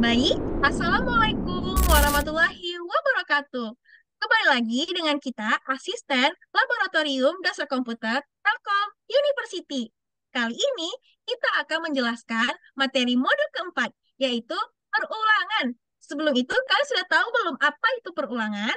Baik, Assalamualaikum warahmatullahi wabarakatuh. Kembali lagi dengan kita, asisten Laboratorium Dasar Komputer Telkom University. Kali ini kita akan menjelaskan materi modul keempat, yaitu perulangan. Sebelum itu, kalian sudah tahu belum apa itu perulangan?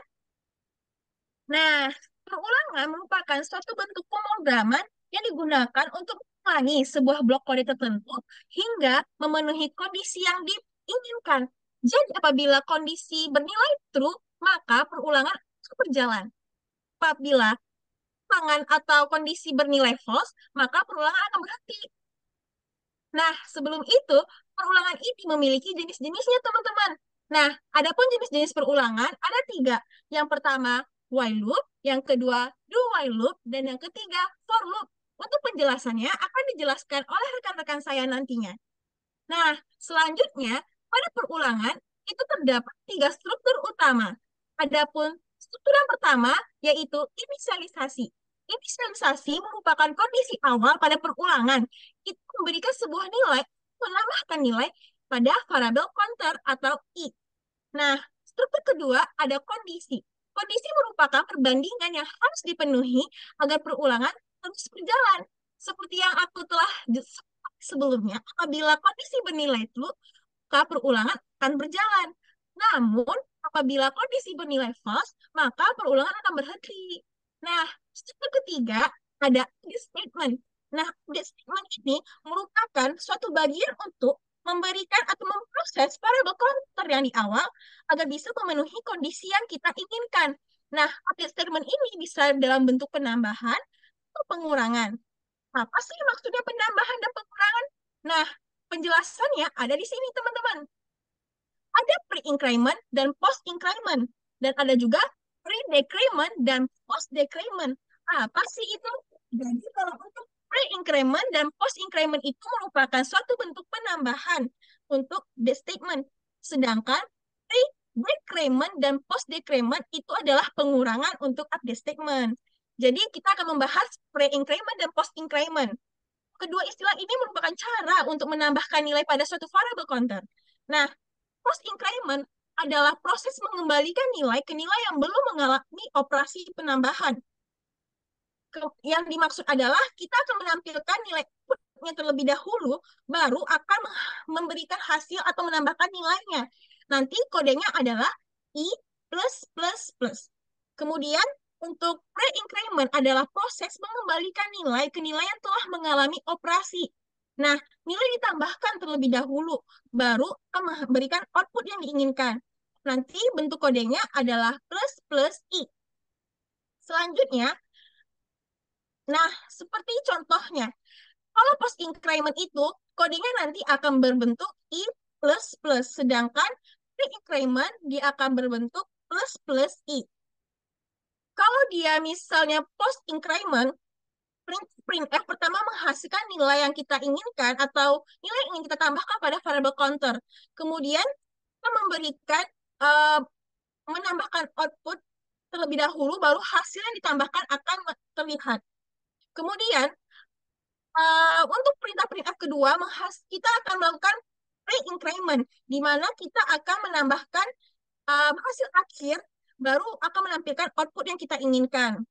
Nah, perulangan merupakan suatu bentuk pemrograman yang digunakan untuk mengulangi sebuah blok kode tertentu hingga memenuhi kondisi yang diinginkan. Jadi, apabila kondisi bernilai true, maka perulangan akan berjalan. Apabila ulangan atau kondisi bernilai false, maka perulangan akan berhenti. Nah, sebelum itu, perulangan ini memiliki jenis-jenisnya, teman-teman. Nah, adapun jenis-jenis perulangan ada tiga. Yang pertama, while loop, yang kedua, do while loop, dan yang ketiga, for loop. Untuk penjelasannya akan dijelaskan oleh rekan-rekan saya nantinya. Nah, selanjutnya, pada perulangan itu terdapat tiga struktur utama. Adapun struktur yang pertama yaitu inisialisasi. Inisialisasi merupakan kondisi awal pada perulangan. Itu memberikan sebuah nilai, menambahkan nilai pada variabel counter atau i. Nah, struktur kedua ada kondisi. Kondisi merupakan perbandingan yang harus dipenuhi agar perulangan terus berjalan. Seperti yang aku telah sebelumnya, apabila kondisi bernilai true, maka perulangan akan berjalan. Namun, apabila kondisi bernilai false, maka perulangan akan berhenti. Nah, struktur ketiga ada if statement. Nah, if statement ini merupakan suatu bagian untuk memberikan atau memproses variabel counter yang di awal agar bisa memenuhi kondisi yang kita inginkan. Nah, update statement ini bisa dalam bentuk penambahan atau pengurangan. Apa sih maksudnya penambahan dan pengurangan? Nah, penjelasannya ada di sini, teman-teman. Ada pre-increment dan post-increment. Dan ada juga pre-decrement dan post-decrement. Apa sih itu? Jadi kalau untuk pre-increment dan post-increment itu merupakan suatu bentuk penambahan untuk the statement. Sedangkan pre-decrement dan post-decrement itu adalah pengurangan untuk update statement. Jadi kita akan membahas pre-increment dan post-increment. Kedua istilah ini merupakan cara untuk menambahkan nilai pada suatu variable counter. Nah, post increment adalah proses mengembalikan nilai ke nilai yang belum mengalami operasi penambahan. Yang dimaksud adalah kita akan menampilkan nilai inputnya terlebih dahulu, baru akan memberikan hasil atau menambahkan nilainya. Nanti kodenya adalah I plus plus plus. Kemudian untuk pre-increment adalah proses mengembalikan nilai ke nilai yang telah mengalami operasi. Nah, nilai ditambahkan terlebih dahulu, baru akan memberikan output yang diinginkan. Nanti bentuk kodenya adalah plus plus I. Selanjutnya, nah seperti contohnya, kalau post increment itu, kodenya nanti akan berbentuk I plus plus, sedangkan pre-increment dia akan berbentuk plus plus I. Kalau dia misalnya post increment, printf pertama menghasilkan nilai yang kita inginkan atau nilai yang ingin kita tambahkan pada variable counter. Kemudian kita memberikan uh, menambahkan output terlebih dahulu, baru hasil yang ditambahkan akan terlihat. Kemudian untuk perintah-perintah kedua, kita akan melakukan pre-increment, di mana kita akan menambahkan hasil akhir, baru akan menampilkan output yang kita inginkan.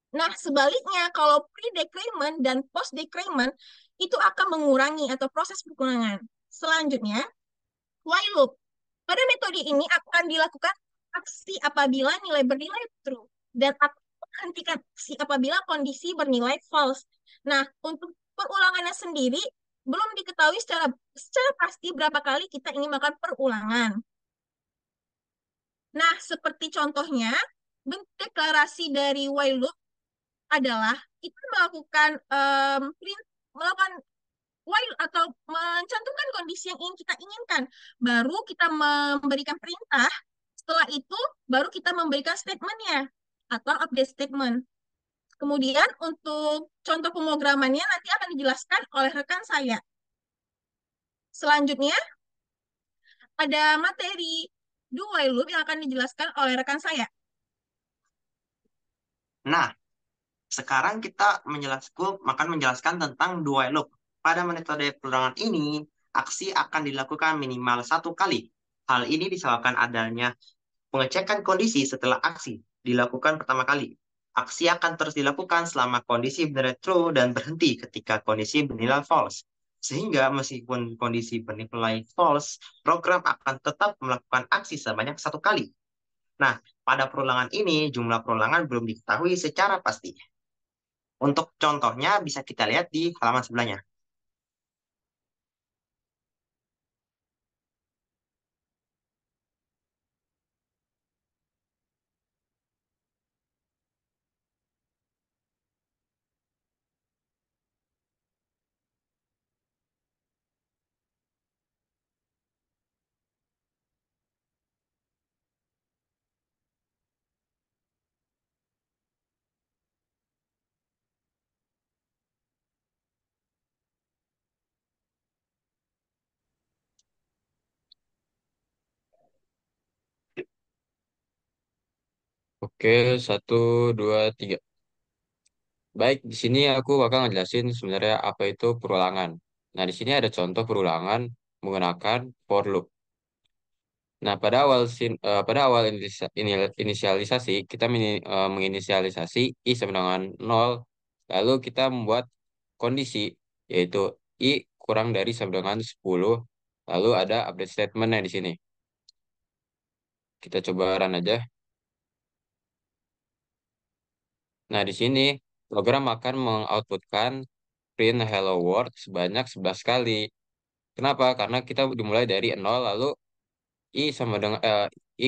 Nah, sebaliknya, kalau pre-decrement dan post-decrement, itu akan mengurangi atau proses pengurangan. Selanjutnya, while loop. Pada metode ini akan dilakukan aksi apabila nilai bernilai true, dan akan menghentikan aksi apabila kondisi bernilai false. Nah, untuk perulangannya sendiri, belum diketahui secara pasti berapa kali kita ingin melakukan perulangan. Nah, seperti contohnya, bentuk deklarasi dari while loop adalah kita melakukan while atau mencantumkan kondisi yang ingin kita inginkan. Baru kita memberikan perintah, setelah itu baru kita memberikan statementnya atau update statement. Kemudian untuk contoh pemrogramannya nanti akan dijelaskan oleh rekan saya. Selanjutnya ada materi do while loop yang akan dijelaskan oleh rekan saya. Nah, sekarang kita akan menjelaskan tentang do while loop. Pada metode perulangan ini, aksi akan dilakukan minimal satu kali. Hal ini disebabkan adanya pengecekan kondisi setelah aksi dilakukan pertama kali. Aksi akan terus dilakukan selama kondisi bernilai true dan berhenti ketika kondisi bernilai false. Sehingga meskipun kondisi bernilai false, program akan tetap melakukan aksi sebanyak satu kali. Nah, pada perulangan ini, jumlah perulangan belum diketahui secara pasti. Untuk contohnya bisa kita lihat di halaman sebelahnya. Oke, satu, dua, tiga. Baik, di sini aku bakal ngejelasin sebenarnya apa itu perulangan. Nah, di sini ada contoh perulangan menggunakan for loop. Nah, pada awal inisialisasi, kita menginisialisasi i sama dengan 0, lalu kita membuat kondisi, yaitu i kurang dari sama dengan 10, lalu ada update statement-nya di sini. Kita coba run aja. Nah, di sini program akan mengoutputkan print hello world sebanyak 11 kali. Kenapa? Karena kita dimulai dari 0, lalu i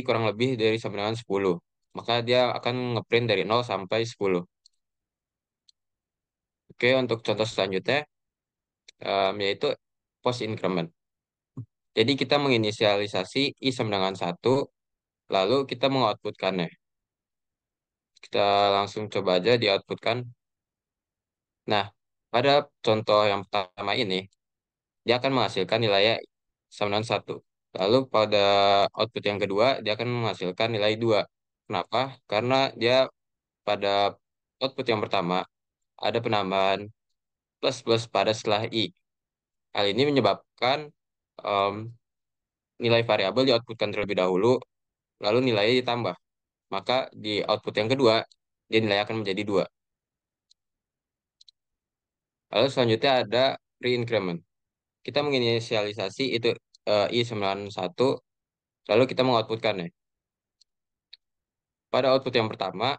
kurang lebih dari sama dengan 10. Maka dia akan ngeprint dari 0 sampai 10. Oke, untuk contoh selanjutnya yaitu post increment. Jadi kita menginisialisasi i sama dengan 1, lalu kita mengoutputkannya. Kita langsung coba aja di outputkan. Nah, pada contoh yang pertama ini, dia akan menghasilkan nilai sama dengan 1. Lalu pada output yang kedua, dia akan menghasilkan nilai 2. Kenapa? Karena dia pada output yang pertama ada penambahan plus plus pada setelah i. Hal ini menyebabkan em, nilai variabel dioutputkan terlebih dahulu, lalu nilainya ditambah. Maka di output yang kedua, dia nilai akan menjadi 2. Lalu selanjutnya ada pre-increment. Kita menginisialisasi itu i91, lalu kita mengoutputkannya. Pada output yang pertama,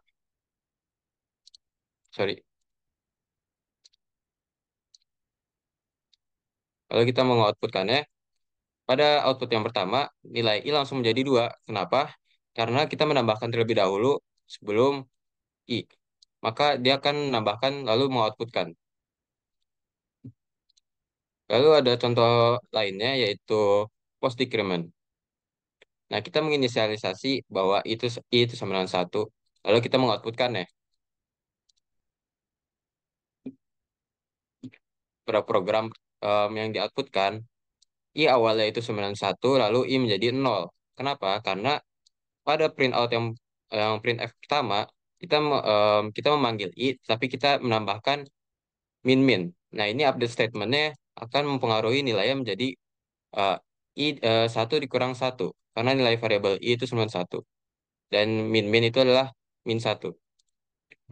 sorry, lalu kita mengoutputkannya. Pada output yang pertama, nilai i langsung menjadi 2. Kenapa? Karena kita menambahkan terlebih dahulu sebelum i. Maka dia akan menambahkan lalu mengoutputkan. Lalu ada contoh lainnya yaitu post decrement. Nah, kita menginisialisasi bahwa i itu sama dengan 1. Lalu kita mengoutputkan ya. Pada program yang dioutputkan, i awalnya itu sama dengan 1, lalu i menjadi 0. Kenapa? Karena pada printout yang printf pertama, kita memanggil i, tapi kita menambahkan min min. Nah, ini update statementnya akan mempengaruhi nilainya menjadi eh, 1 dikurang 1. Karena nilai variabel i itu sama dengan 1. Dan min min itu adalah min 1.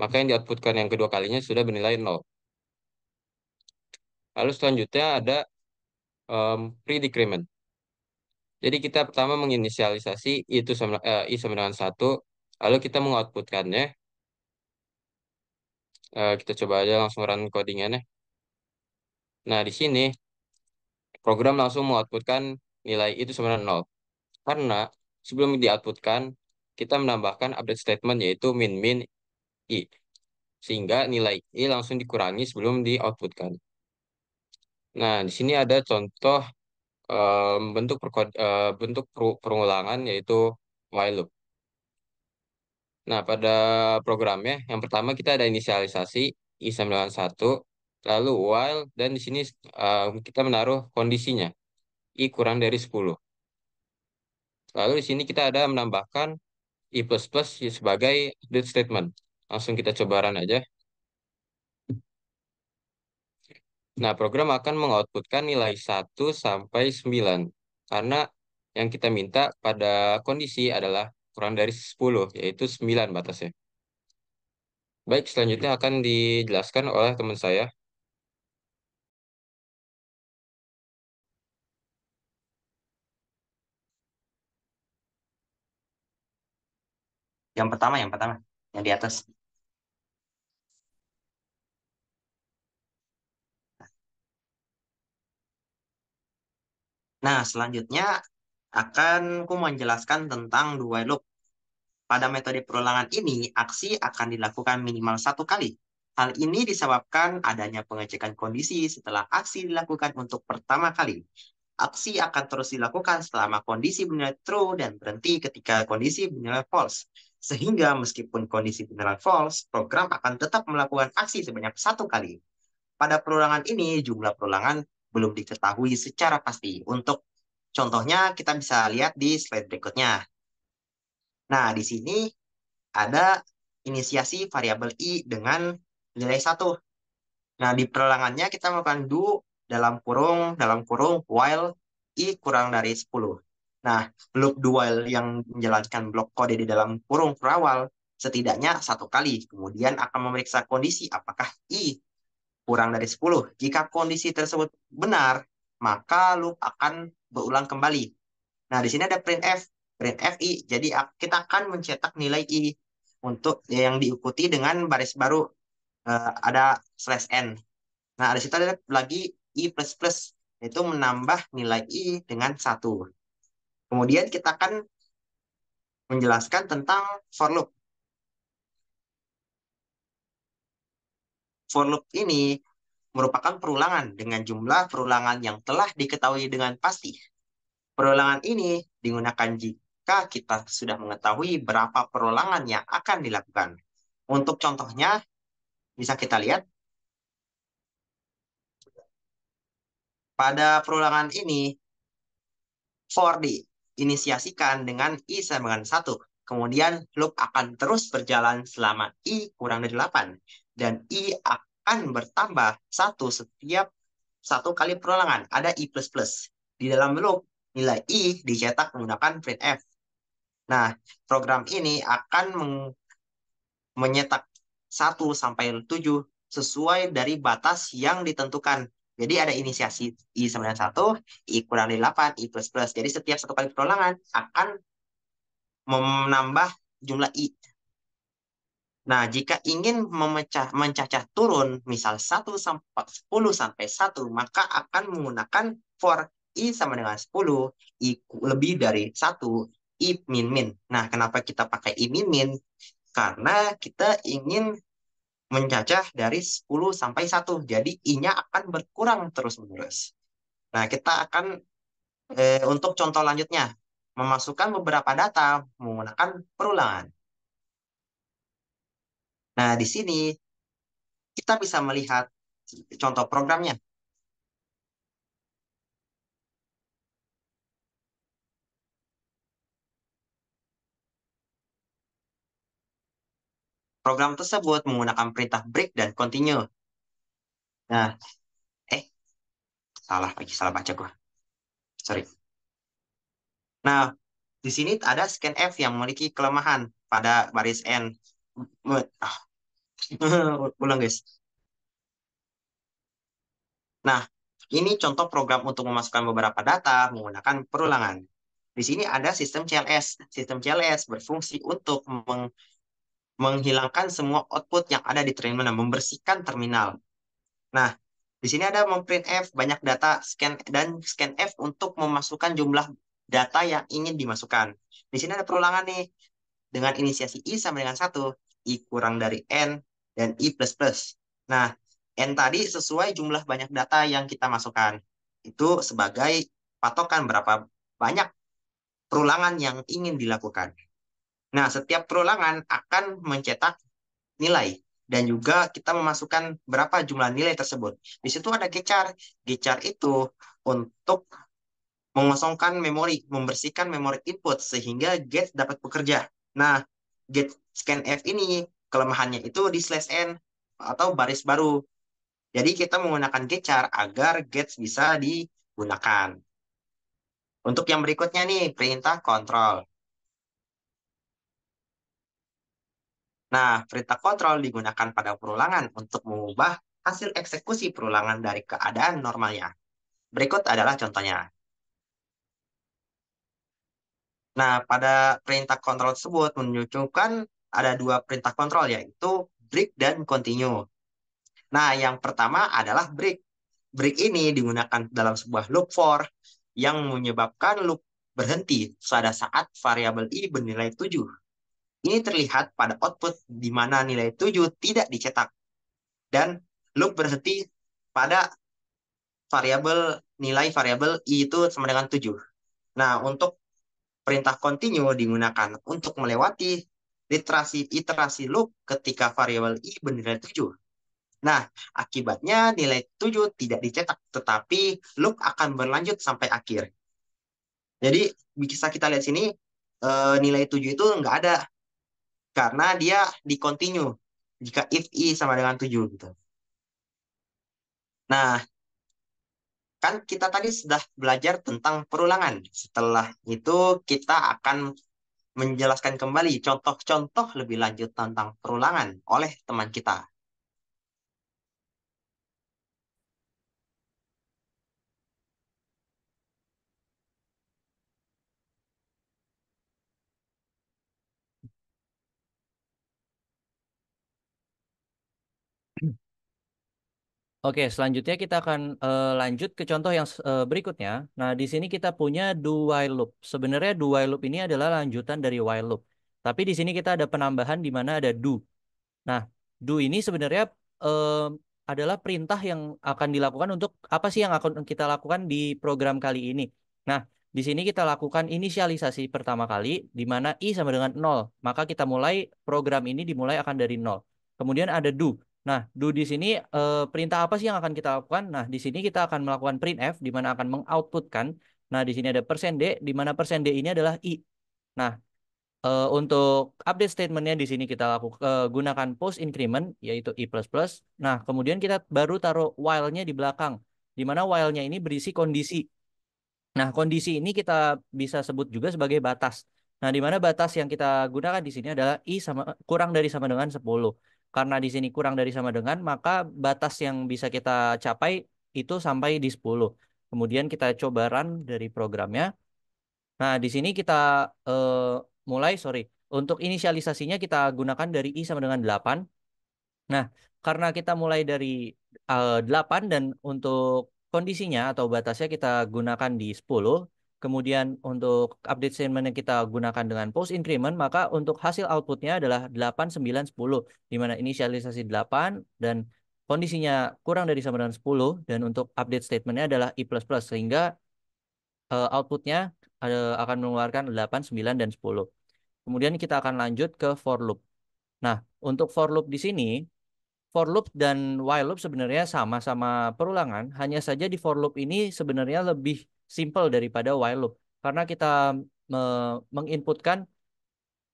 Maka yang dioutputkan yang kedua kalinya sudah bernilai 0. Lalu selanjutnya ada pre-decrement. Jadi kita pertama menginisialisasi i sama dengan 1, lalu kita mengoutputkannya. Kita coba aja langsung run codingannya. Nah, di sini program langsung mengoutputkan nilai itu sama dengan 0. Karena sebelum di-outputkan, kita menambahkan update statement yaitu min min i. Sehingga nilai i langsung dikurangi sebelum di-outputkan. Nah, di sini ada contoh perulangan yaitu while loop. Nah, pada programnya yang pertama kita ada inisialisasi i sama dengan 1, lalu while, dan di sini kita menaruh kondisinya i kurang dari 10. Lalu di sini kita ada menambahkan i plus plus sebagai update statement. Langsung kita coba run aja. Nah, program akan mengoutputkan nilai 1 sampai 9. Karena yang kita minta pada kondisi adalah kurang dari 10, yaitu 9 batasnya. Baik, selanjutnya akan dijelaskan oleh teman saya. Yang pertama, yang di atas. Nah, selanjutnya akan ku menjelaskan tentang do while loop. Pada metode perulangan ini, aksi akan dilakukan minimal 1 kali. Hal ini disebabkan adanya pengecekan kondisi setelah aksi dilakukan untuk pertama kali. Aksi akan terus dilakukan selama kondisi bernilai true dan berhenti ketika kondisi bernilai false. Sehingga meskipun kondisi beneran false, program akan tetap melakukan aksi sebanyak 1 kali. Pada perulangan ini, jumlah perulangan belum diketahui secara pasti. Untuk contohnya, kita bisa lihat di slide berikutnya. Nah, di sini ada inisiasi variabel i dengan nilai 1. Nah, di perulangannya kita melakukan do dalam kurung while i kurang dari 10. Nah, loop do while yang menjalankan blok kode di dalam kurung berawal setidaknya 1 kali. Kemudian akan memeriksa kondisi apakah i kurang dari 10. Jika kondisi tersebut benar, maka loop akan berulang kembali. Nah, di sini ada printf, printf i. Jadi kita akan mencetak nilai i untuk yang diikuti dengan baris baru ada slash n. Nah, di situ ada lagi i plus plus, yaitu menambah nilai i dengan 1. Kemudian kita akan menjelaskan tentang for loop. For loop ini merupakan perulangan dengan jumlah perulangan yang telah diketahui dengan pasti. Perulangan ini digunakan jika kita sudah mengetahui berapa perulangan yang akan dilakukan. Untuk contohnya, bisa kita lihat pada perulangan ini, for diinisiasikan dengan i sama dengan 1. Kemudian loop akan terus berjalan selama i kurang dari 8. Dan i akan bertambah 1 setiap 1 kali perulangan. Ada i plus plus. Di dalam loop, nilai i dicetak menggunakan printf. Nah, program ini akan menyetak 1 sampai 7 sesuai dari batas yang ditentukan. Jadi ada inisiasi I sama dengan 1, I kurang dari 8, I plus plus. Jadi setiap 1 kali perulangan akan menambah jumlah I. Nah, jika ingin mencacah turun, misal 10 sampai 1, maka akan menggunakan for I sama dengan 10, I lebih dari 1, I min min. Nah, kenapa kita pakai I min min? Karena kita ingin mencacah dari 10 sampai 1. Jadi I-nya akan berkurang terus-menerus. Nah, kita akan untuk contoh lanjutnya, memasukkan beberapa data menggunakan perulangan. Nah, di sini kita bisa melihat contoh programnya. Program tersebut menggunakan perintah break dan continue. Nah, eh, salah baca gua. Sorry. Nah, di sini ada scanf yang memiliki kelemahan pada baris N. Ah, ulang guys. Nah, ini contoh program untuk memasukkan beberapa data menggunakan perulangan. Di sini ada sistem CLS. Sistem CLS berfungsi untuk menghilangkan semua output yang ada di terminal, membersihkan terminal. Nah, di sini ada memprintf banyak data scan dan scanf untuk memasukkan jumlah data yang ingin dimasukkan. Di sini ada perulangan nih dengan inisiasi i sama dengan 1, i kurang dari n dan i plus plus. Nah, n tadi sesuai jumlah banyak data yang kita masukkan. Itu sebagai patokan berapa banyak perulangan yang ingin dilakukan. Nah, setiap perulangan akan mencetak nilai dan juga kita memasukkan berapa jumlah nilai tersebut. Di situ ada gecar. Gecar itu untuk mengosongkan memori, membersihkan memori input sehingga get dapat bekerja. Nah, get scanf ini kelemahannya itu di slash n atau baris baru. Jadi kita menggunakan get char agar gets bisa digunakan. Untuk yang berikutnya nih, perintah kontrol. Nah, perintah kontrol digunakan pada perulangan untuk mengubah hasil eksekusi perulangan dari keadaan normalnya. Berikut adalah contohnya. Nah, pada perintah kontrol tersebut menunjukkan ada dua perintah kontrol, yaitu break dan continue. Nah, yang pertama adalah break. Break ini digunakan dalam sebuah loop for yang menyebabkan loop berhenti pada saat variabel i bernilai 7. Ini terlihat pada output di mana nilai 7 tidak dicetak dan loop berhenti pada nilai variabel i itu sama dengan 7. Nah, untuk perintah continue digunakan untuk melewati iterasi loop ketika variabel i bernilai 7. Nah, akibatnya nilai 7 tidak dicetak, tetapi loop akan berlanjut sampai akhir. Jadi, bisa kita lihat sini, nilai 7 itu nggak ada, karena dia di continue, jika if i sama dengan 7. Gitu. Nah, kan kita tadi sudah belajar tentang perulangan. Setelah itu, kita akan menjelaskan kembali contoh-contoh lebih lanjut tentang perulangan oleh teman kita. Oke, selanjutnya kita akan lanjut ke contoh yang berikutnya. Nah, di sini kita punya do while loop. Sebenarnya do while loop ini adalah lanjutan dari while loop. Tapi di sini kita ada penambahan di mana ada do. Nah, do ini sebenarnya adalah perintah yang akan dilakukan untuk apa sih yang akan kita lakukan di program kali ini. Nah, di sini kita lakukan inisialisasi pertama kali di mana i sama dengan 0. Maka kita mulai program ini dimulai akan dari 0. Kemudian ada do. Nah, do di sini perintah apa sih yang akan kita lakukan? Nah, di sini kita akan melakukan printf di mana akan mengoutputkan. Nah, di sini ada %d di mana %d ini adalah i. Nah, untuk update statementnya di sini kita gunakan post increment yaitu i++. Nah, kemudian kita baru taruh while-nya di belakang, di mana while-nya ini berisi kondisi. Nah, kondisi ini kita bisa sebut juga sebagai batas. Nah, di mana batas yang kita gunakan di sini adalah i kurang dari sama dengan 10. Karena di sini kurang dari sama dengan, maka batas yang bisa kita capai itu sampai di 10. Kemudian kita coba run dari programnya. Nah, di sini kita sorry, untuk inisialisasinya kita gunakan dari i sama dengan 8. Nah, karena kita mulai dari 8 dan untuk kondisinya atau batasnya kita gunakan di 10, kemudian untuk update statement yang kita gunakan dengan post increment, maka untuk hasil outputnya adalah 8, 9, 10, di mana inisialisasi 8 dan kondisinya kurang dari sama dengan 10, dan untuk update statementnya adalah i++, sehingga outputnya akan mengeluarkan 8, 9, dan 10. Kemudian kita akan lanjut ke for loop. Nah, untuk for loop di sini, for loop dan while loop sebenarnya sama-sama perulangan, hanya saja di for loop ini sebenarnya lebih simple daripada while loop. Karena kita menginputkan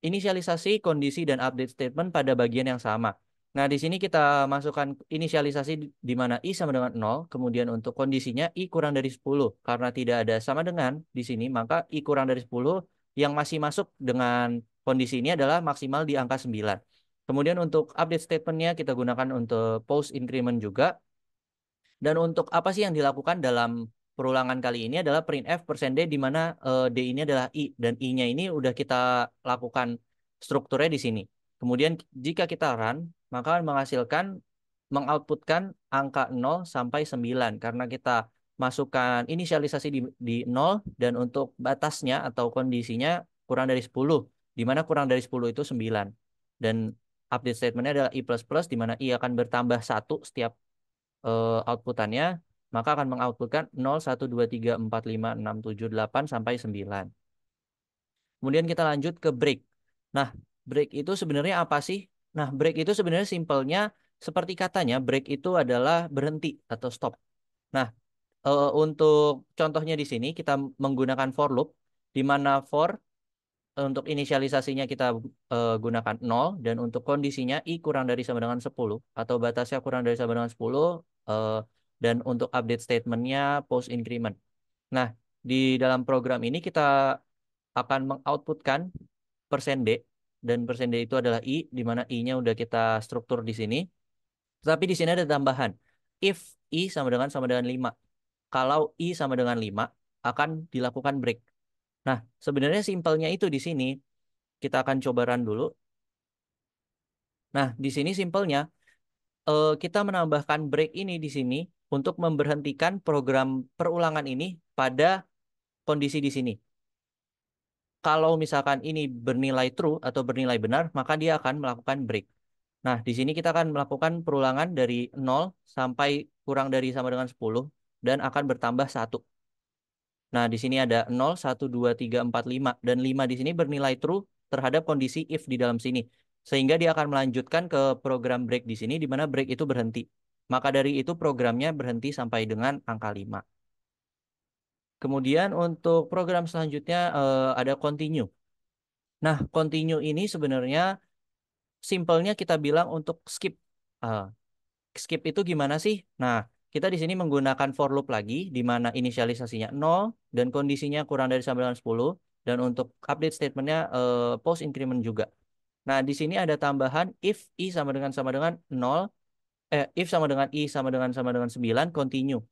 inisialisasi, kondisi, dan update statement pada bagian yang sama. Nah, di sini kita masukkan inisialisasi di mana i sama dengan 0, kemudian untuk kondisinya i kurang dari 10. Karena tidak ada sama dengan di sini, maka i kurang dari 10 yang masih masuk dengan kondisi ini adalah maksimal di angka 9. Kemudian untuk update statementnya kita gunakan untuk post increment juga. Dan untuk apa sih yang dilakukan dalam perulangan kali ini adalah printf %d di mana d ini adalah i dan i-nya ini udah kita lakukan strukturnya di sini. Kemudian jika kita run, maka menghasilkan mengoutputkan angka 0 sampai 9 karena kita masukkan inisialisasi di 0 dan untuk batasnya atau kondisinya kurang dari 10, di mana kurang dari 10 itu 9. Dan update statementnya adalah i++, di mana i akan bertambah 1 setiap outputannya, maka akan mengoutputkan 0, 1, 2, 3, 4, 5, 6, 7, 8, sampai 9. Kemudian kita lanjut ke break. Nah, break itu sebenarnya apa sih? Nah, break itu sebenarnya simpelnya seperti katanya, break itu adalah berhenti atau stop. Nah, untuk contohnya di sini kita menggunakan for loop, di mana for untuk inisialisasinya kita gunakan 0 dan untuk kondisinya i kurang dari sama dengan 10 atau batasnya kurang dari sama dengan 10, Eh, dan untuk update statementnya post increment. Nah, di dalam program ini kita akan mengoutputkan persen %D, dan persen %D itu adalah I, di mana I-nya udah kita struktur di sini. Tapi di sini ada tambahan. If I sama dengan 5. Kalau I sama dengan 5, akan dilakukan break. Nah, sebenarnya simpelnya itu di sini. Kita akan coba run dulu. Nah, di sini simpelnya kita menambahkan break ini di sini untuk memberhentikan program perulangan ini pada kondisi di sini. Kalau misalkan ini bernilai true atau bernilai benar, maka dia akan melakukan break. Nah, di sini kita akan melakukan perulangan dari 0 sampai kurang dari sama dengan 10 dan akan bertambah 1. Nah, di sini ada 0, 1, 2, 3, 4, 5. Dan 5 di sini bernilai true terhadap kondisi if di dalam sini. Sehingga dia akan melanjutkan ke program break di sini, di mana break itu berhenti. Maka dari itu programnya berhenti sampai dengan angka 5. Kemudian untuk program selanjutnya ada continue. Nah, continue ini sebenarnya simpelnya kita bilang untuk skip. Eh, skip itu gimana sih? Nah, kita di sini menggunakan for loop lagi, di mana inisialisasinya 0 dan kondisinya kurang dari sama dengan 10. Dan untuk update statementnya post increment juga. Nah, di sini ada tambahan if I sama dengan 0, if sama dengan 9, continue.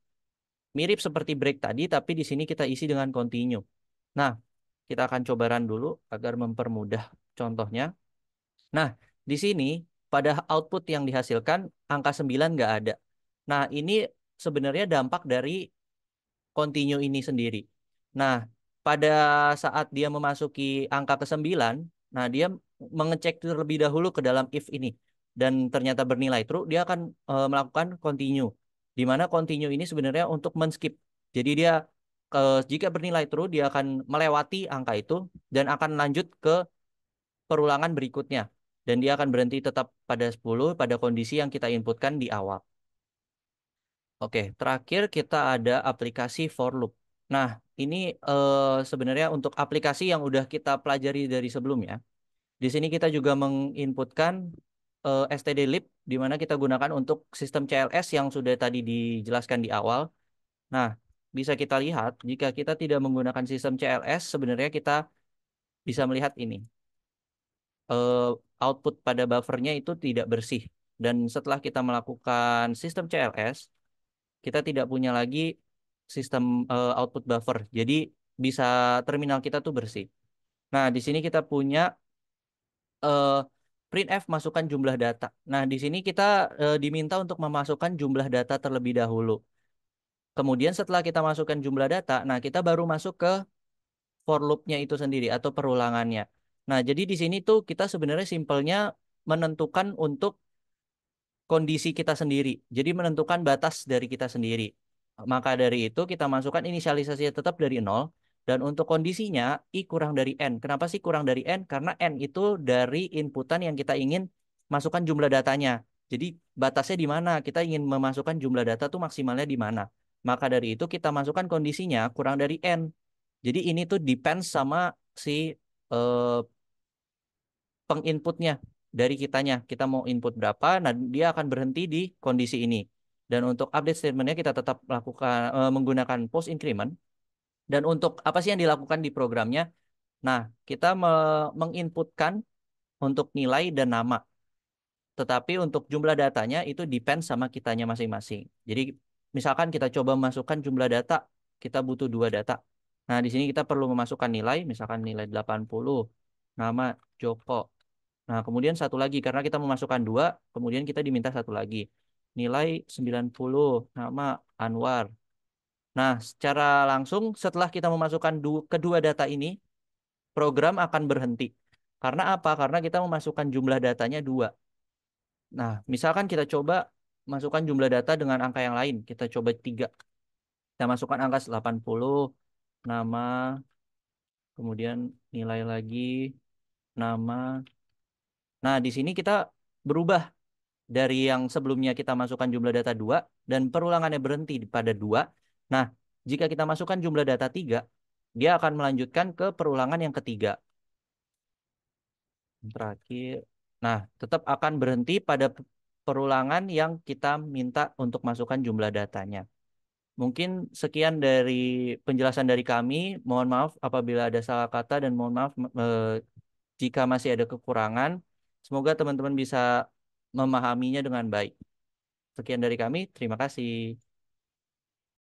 Mirip seperti break tadi, tapi di sini kita isi dengan continue. Nah, kita akan coba run dulu agar mempermudah contohnya. Nah, di sini pada output yang dihasilkan angka 9 nggak ada. Nah, ini sebenarnya dampak dari continue ini sendiri. Nah, pada saat dia memasuki angka ke-9, nah dia mengecek terlebih dahulu ke dalam if ini. Dan ternyata bernilai true, dia akan melakukan continue. Di mana continue ini sebenarnya untuk men-skip. Jadi dia jika bernilai true, dia akan melewati angka itu dan akan lanjut ke perulangan berikutnya. Dan dia akan berhenti tetap pada 10 pada kondisi yang kita inputkan di awal. Oke, terakhir kita ada aplikasi for loop. Nah, ini sebenarnya untuk aplikasi yang udah kita pelajari dari sebelumnya. Di sini kita juga menginputkan stdlib, di mana kita gunakan untuk sistem CLS yang sudah tadi dijelaskan di awal. Nah, bisa kita lihat, jika kita tidak menggunakan sistem CLS, sebenarnya kita bisa melihat ini. eh, Output pada buffernya itu tidak bersih. Dan setelah kita melakukan sistem CLS, kita tidak punya lagi sistem output buffer. Jadi bisa terminal kita tuh bersih. Nah, di sini kita punya eh, printf masukkan jumlah data. Nah, di sini kita diminta untuk memasukkan jumlah data terlebih dahulu. Kemudian setelah kita masukkan jumlah data, nah kita baru masuk ke for loop-nya itu sendiri atau perulangannya. Nah, jadi di sini tuh kita sebenarnya simpelnya menentukan untuk kondisi kita sendiri. Jadi menentukan batas dari kita sendiri. Maka dari itu kita masukkan inisialisasinya tetap dari 0. Dan untuk kondisinya I kurang dari N. Kenapa sih kurang dari N? Karena N itu dari inputan yang kita ingin masukkan jumlah datanya. Jadi batasnya di mana? Kita ingin memasukkan jumlah data tuh maksimalnya di mana. Maka dari itu kita masukkan kondisinya kurang dari N. Jadi ini tuh depends sama si eh, penginputnya dari kitanya. Kita mau input berapa, nah dia akan berhenti di kondisi ini. Dan untuk update statementnya kita tetap lakukan menggunakan post increment. Dan untuk apa sih yang dilakukan di programnya? Nah, kita menginputkan untuk nilai dan nama. Tetapi untuk jumlah datanya itu depend sama kitanya masing-masing. Jadi misalkan kita coba memasukkan jumlah data, kita butuh 2 data. Nah, di sini kita perlu memasukkan nilai, misalkan nilai 80, nama Joko. Nah, kemudian satu lagi, karena kita memasukkan 2, kemudian kita diminta satu lagi. Nilai 90, nama Anwar. Nah, secara langsung setelah kita memasukkan kedua data ini, program akan berhenti. Karena apa? Karena kita memasukkan jumlah datanya 2. Nah, misalkan kita coba masukkan jumlah data dengan angka yang lain. Kita coba 3. Kita masukkan angka 80, nama, kemudian nilai lagi, nama. Nah, di sini kita berubah dari yang sebelumnya kita masukkan jumlah data 2 dan perulangannya berhenti pada 2. Nah, jika kita masukkan jumlah data 3, dia akan melanjutkan ke perulangan yang ketiga. Terakhir. Nah, tetap akan berhenti pada perulangan yang kita minta untuk masukkan jumlah datanya. Mungkin sekian dari penjelasan dari kami. Mohon maaf apabila ada salah kata dan mohon maaf jika masih ada kekurangan. Semoga teman-teman bisa memahaminya dengan baik. Sekian dari kami, terima kasih.